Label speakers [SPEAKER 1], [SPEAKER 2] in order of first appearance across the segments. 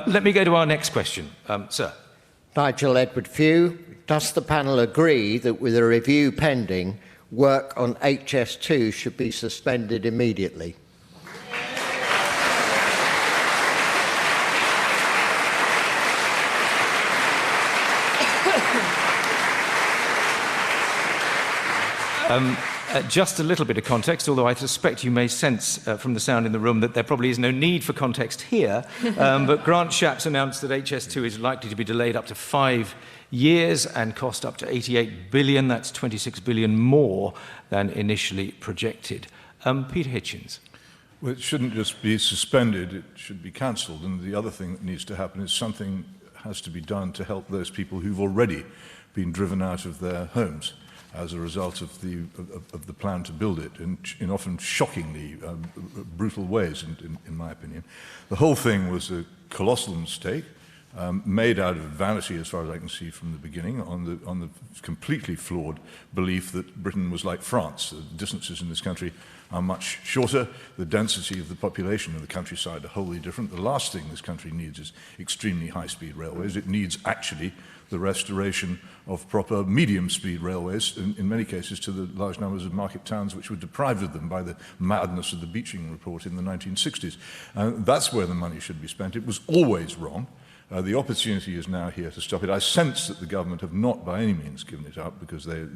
[SPEAKER 1] Let me go to our next question. Sir.
[SPEAKER 2] Nigel Edward Few, does the panel agree that with a review pending, work on HS2 should be suspended immediately?
[SPEAKER 1] Just a little bit of context, although I suspect you may sense from the sound in the room that there probably is no need for context here. But Grant Shapps announced that HS2 is likely to be delayed up to 5 years and cost up to 88 billion. That's 26 billion more than initially projected. Peter Hitchens.
[SPEAKER 3] Well, it shouldn't just be suspended, it should be cancelled. And the other thing that needs to happen is something has to be done to help those people who've already been driven out of their homes as a result of the plan to build it in often shockingly brutal ways, in my opinion. The whole thing was a colossal mistake, made out of vanity, as far as I can see from the beginning, on the completely flawed belief that Britain was like France. The distances in this country are much shorter. The density of the population in the countryside are wholly different. The last thing this country needs is extremely high-speed railways. It needs actually the restoration of proper medium-speed railways, in many cases to the large numbers of market towns which were deprived of them by the madness of the Beeching report in the 1960s. That's where the money should be spent. It was always wrong. The opportunity is now here to stop it. I sense that the government have not by any means given it up because they're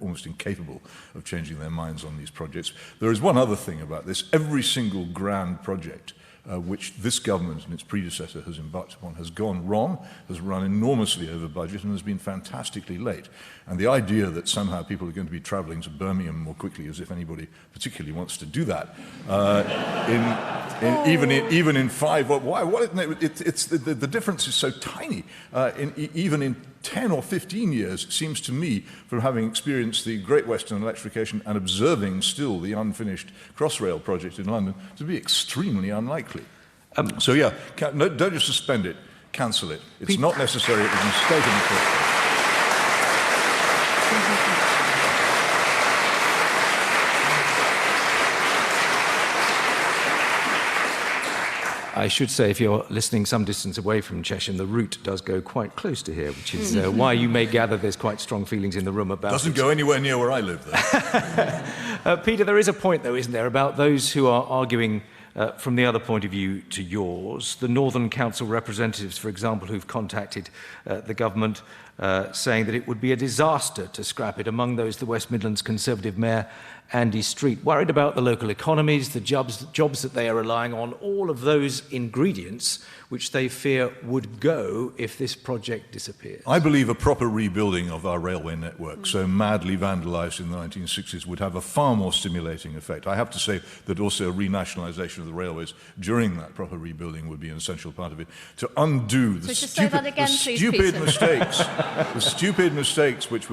[SPEAKER 3] almost incapable of changing their minds on these projects. There is one other thing about this. Every single grand project which this government and its predecessor has embarked upon has gone wrong, has run enormously over budget and has been fantastically late. And the idea that somehow people are going to be travelling to Birmingham more quickly, as if anybody particularly wants to do that, even in 5, why? The difference is so tiny. Even in 10 or 15 years, it seems to me, from having experienced the Great Western electrification and observing still the unfinished Crossrail project in London, to be extremely unlikely. So yeah, don't just suspend it, cancel it. It's not necessary, it was a mistake in the first place.
[SPEAKER 1] I should say, if you're listening some distance away from Cheshire, the route does go quite close to here, which is why you may gather there's quite strong feelings in the room about it.
[SPEAKER 3] Doesn't go anywhere near where I live, though.
[SPEAKER 1] Peter, there is a point, though, isn't there, about those who are arguing from the other point of view to yours. The Northern Council representatives, for example, who've contacted the government saying that it would be a disaster to scrap it. Among those, the West Midlands Conservative Mayor, Andy Street, worried about the local economies, the jobs that they are relying on, all of those ingredients which they fear would go if this project disappears.
[SPEAKER 3] I believe a proper rebuilding of our railway network, so madly vandalised in the 1960s, would have a far more stimulating effect. I have to say that also a renationalisation of the railways during that proper rebuilding would be an essential part of it, to undo the stupid mistakes which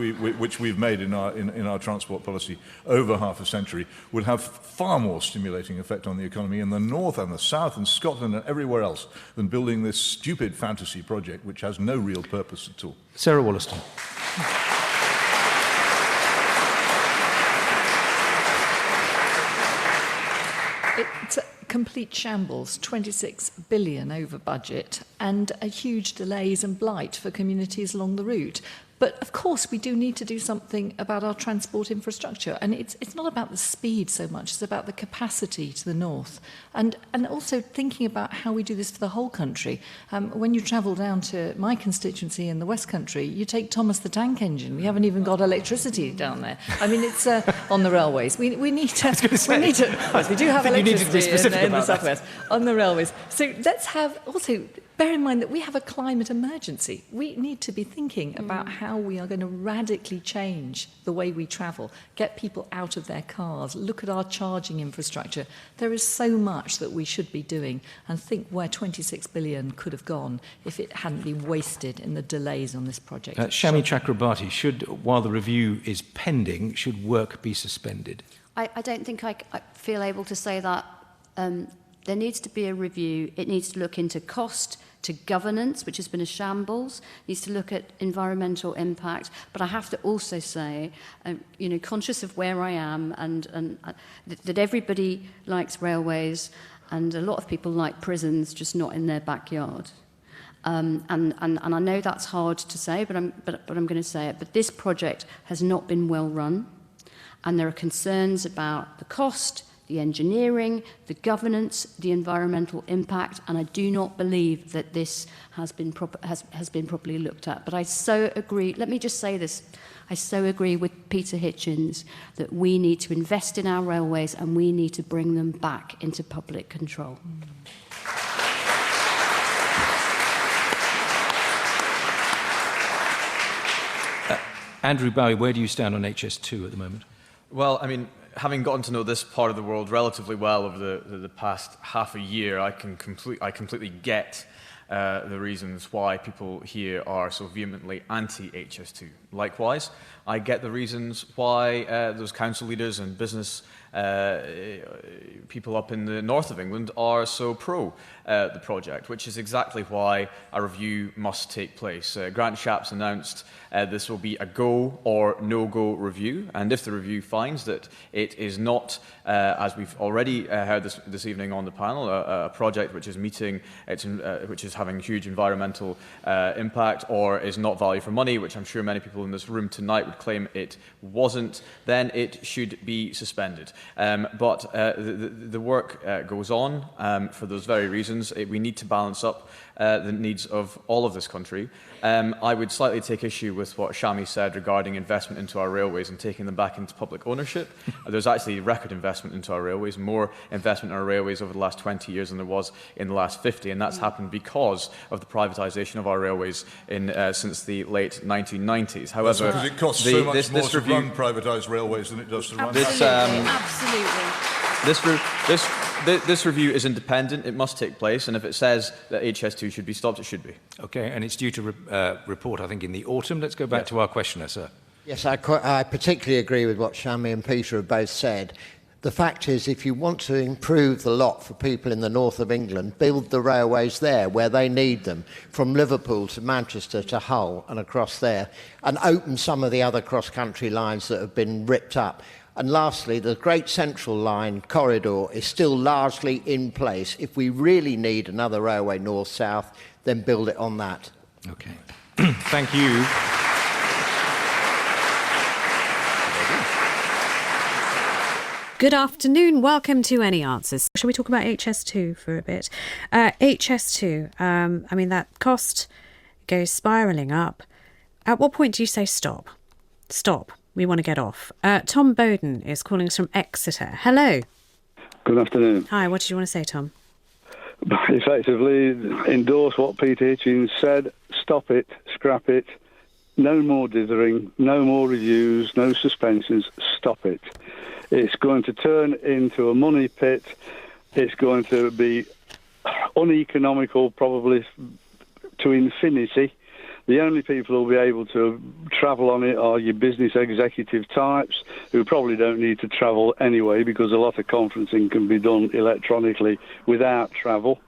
[SPEAKER 3] we've made in our transport policy over half a century, would have far more stimulating effect on the economy in the north and the south and Scotland and everywhere else than building this stupid fantasy project which has no real purpose at all.
[SPEAKER 1] Sarah Wollaston.
[SPEAKER 4] It's a complete shambles, 26 billion over budget and a huge delays and blight for communities along the route. But of course, we do need to do something about our transport infrastructure. And it's not about the speed so much, it's about the capacity to the north. And also thinking about how we do this for the whole country. When you travel down to my constituency in the West Country, you take Thomas the Tank Engine. We haven't even got electricity down there. I mean, it's on the railways. We need to... Yes, we do have electricity in the southwest. On the railways. So let's have also... Bear in mind that we have a climate emergency. We need to be thinking about how we are going to radically change the way we travel, get people out of their cars, look at our charging infrastructure. There is so much that we should be doing, and think where 26 billion could have gone if it hadn't been wasted in the delays on this project.
[SPEAKER 1] Shami Chakrabarti, while the review is pending, should work be suspended?
[SPEAKER 5] I don't think I feel able to say that. There needs to be a review. It needs to look into cost, to governance, which has been a shambles, needs to look at environmental impact. But I have to also say, conscious of where I am and that everybody likes railways And a lot of people like prisons, just not in their backyard. And I know that's hard to say, but I'm going to say it. But this project has not been well run, and there are concerns about the cost, the engineering, the governance, the environmental impact, and I do not believe that this has been properly looked at. But I so agree. Let me just say this. I so agree with Peter Hitchens that we need to invest in our railways and we need to bring them back into public control.
[SPEAKER 1] Andrew Bowie, where do you stand on HS2 at the moment?
[SPEAKER 6] Well, I mean, having gotten to know this part of the world relatively well over the past half a year, I completely get the reasons why people here are so vehemently anti-HS2. Likewise, I get the reasons why those council leaders and business people up in the north of England are so pro the project, which is exactly why a review must take place. Grant Shapps announced this will be a go or no-go review, and if the review finds that it is not, as we've already heard this evening on the panel, a project which is meeting, which is having huge environmental impact, or is not value for money, which I'm sure many people in this room tonight would claim it wasn't, then it should be suspended. But the work goes on for those very reasons. We need to balance up the needs of all of this country. I would slightly take issue with what Shami said regarding investment into our railways and taking them back into public ownership. There's actually record investment into our railways, more investment in our railways over the last 20 years than there was in the last 50, and that's happened because of the privatisation of our railways since the late 1990s. However,
[SPEAKER 3] because it costs so much more to run privatised railways than it does to run.
[SPEAKER 6] This review is independent. It must take place, and if it says that HS2 should be stopped, it should be.
[SPEAKER 1] Okay, and it's due to report, I think, in the autumn. Let's go back to our questioner, sir.
[SPEAKER 2] Yes, I particularly agree with what Shami and Peter have both said. The fact is, if you want to improve the lot for people in the north of England, build the railways there where they need them, from Liverpool to Manchester to Hull and across there, and open some of the other cross-country lines that have been ripped up. And lastly, the Great Central Line corridor is still largely in place. If we really need another railway north-south, then build it on that.
[SPEAKER 1] Okay. Thank you.
[SPEAKER 7] Good afternoon. Welcome to Any Answers. Shall we talk about HS2 for a bit? HS2, I mean, that cost goes spiralling up. At what point do you say stop? Stop. We want to get off. Tom Bowden is calling us from Exeter. Hello.
[SPEAKER 8] Good afternoon.
[SPEAKER 7] Hi, what did you want to say, Tom?
[SPEAKER 8] Effectively, endorse what Peter Hitchens said. Stop it. Scrap it. No more dithering. No more reviews. No suspensions. Stop it. It's going to turn into a money pit. It's going to be uneconomical, probably to infinity. The only people who will be able to travel on it are your business executive types, who probably don't need to travel anyway because a lot of conferencing can be done electronically without travel.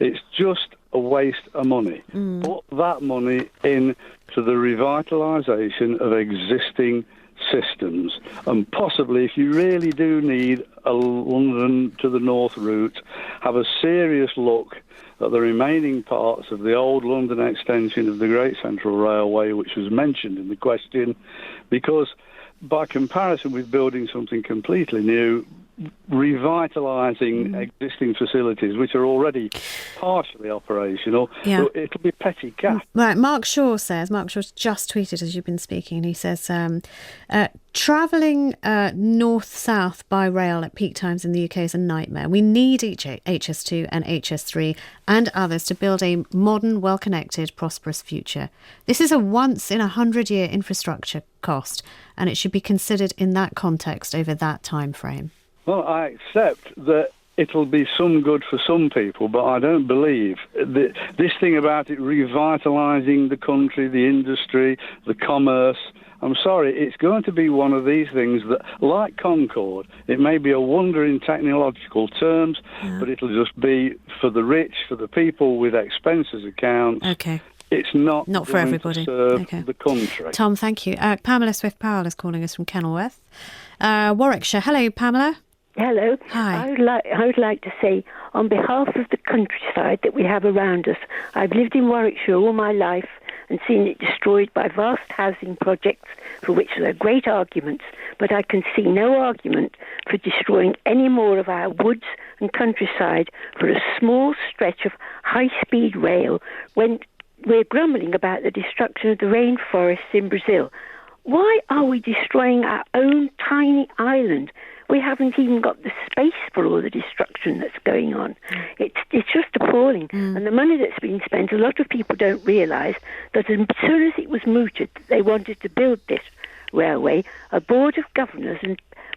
[SPEAKER 8] It's just a waste of money. Put that money into the revitalisation of existing systems. And possibly, if you really do need a London to the North route, have a serious look at the remaining parts of the old London extension of the Great Central Railway, which was mentioned in the question, because by comparison with building something completely new, revitalising existing facilities, which are already partially operational, it'll be petty cash.
[SPEAKER 7] Right, Mark Shaw's just tweeted as you've been speaking, and he says, travelling north-south by rail at peak times in the UK is a nightmare. We need HS2 and HS3 and others to build a modern, well-connected, prosperous future. This is a once-in-a-100-year infrastructure cost, and it should be considered in that context over that time frame.
[SPEAKER 8] Well, I accept that it'll be some good for some people, but I don't believe this thing about it revitalising the country, the industry, the commerce. I'm sorry, it's going to be one of these things that, like Concorde, it may be a wonder in technological terms, but it'll just be for the rich, for the people with expenses accounts.
[SPEAKER 7] Okay.
[SPEAKER 8] It's not
[SPEAKER 7] for everybody.
[SPEAKER 8] To serve the country.
[SPEAKER 7] Tom, thank you. Pamela Swift-Powell is calling us from Kenilworth, Warwickshire. Hello, Pamela.
[SPEAKER 9] Hello.
[SPEAKER 7] Hi.
[SPEAKER 9] I would like to say, on behalf of the countryside that we have around us, I've lived in Warwickshire all my life and seen it destroyed by vast housing projects for which there are great arguments, but I can see no argument for destroying any more of our woods and countryside for a small stretch of high-speed rail when we're grumbling about the destruction of the rainforests in Brazil. Why are we destroying our own tiny island? We haven't even got the space for all the destruction that's going on. It's just appalling. And the money that's been spent, a lot of people don't realise that as soon as it was mooted that they wanted to build this railway, a board of governors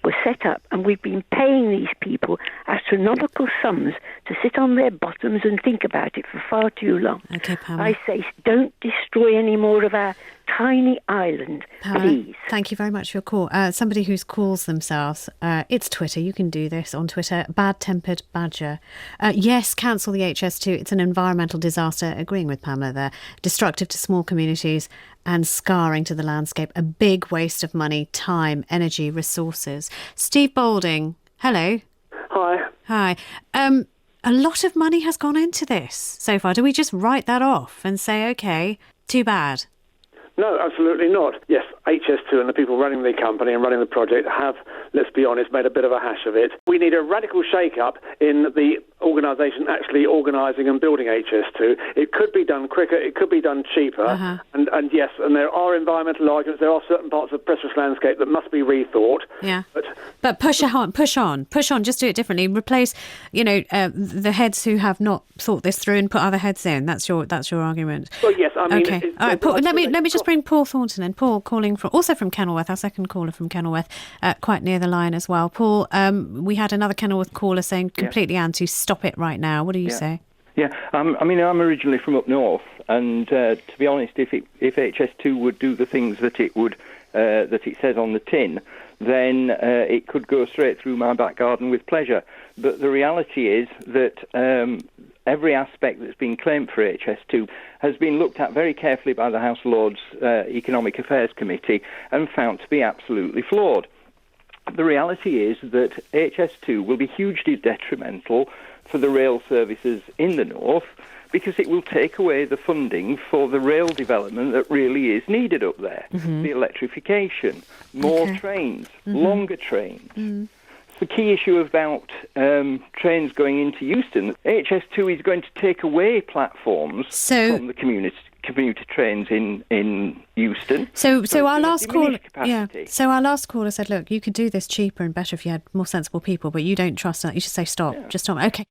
[SPEAKER 9] was set up, and we've been paying these people astronomical sums to sit on their bottoms and think about it for far too long.
[SPEAKER 7] Okay, Pamela.
[SPEAKER 9] I say, don't destroy any more of our tiny island,
[SPEAKER 7] Pamela,
[SPEAKER 9] please.
[SPEAKER 7] thank you very much for your call. Somebody who calls themselves, it's Twitter, you can do this on Twitter, Bad Tempered Badger. Yes, cancel the HS2. It's an environmental disaster, agreeing with Pamela there, destructive to small communities and scarring to the landscape, a big waste of money, time, energy, resources. Steve Balding, hello.
[SPEAKER 10] Hi.
[SPEAKER 7] Hi. A lot of money has gone into this so far. Do we just write that off and say, OK, too bad?
[SPEAKER 10] No, absolutely not. Yes, HS2 and the people running the company and running the project have, let's be honest, made a bit of a hash of it. We need a radical shake-up in the organisation actually organising and building HS2. It could be done quicker, it could be done cheaper, and yes, and there are environmental arguments, there are certain parts of the precious landscape that must be rethought.
[SPEAKER 7] Yeah, but push on, just do it differently. Replace, the heads who have not thought this through and put other heads in. That's your argument.
[SPEAKER 10] Well, yes, I mean...
[SPEAKER 7] Okay, all right, Paul, let me just bring Paul Thornton in. Paul calling also from Kenilworth, our second caller from Kenilworth, quite near the line as well. Paul, we had another Kenilworth caller saying completely anti, stop it right now. What do you say?
[SPEAKER 11] Yeah, I'm originally from up north, and to be honest, if HS2 would do the things that it would, that it says on the tin, then it could go straight through my back garden with pleasure. But the reality is that every aspect that's been claimed for HS2 has been looked at very carefully by the House of Lords Economic Affairs Committee and found to be absolutely flawed. The reality is that HS2 will be hugely detrimental for the rail services in the north because it will take away the funding for the rail development that really is needed up there. The electrification, more trains, longer trains. The key issue about trains going into Euston, HS2 is going to take away platforms from the commuter trains in Euston.
[SPEAKER 7] So our last caller, So our last caller said, look, you could do this cheaper and better if you had more sensible people, but you don't trust that. You should say stop. Just stop. Okay.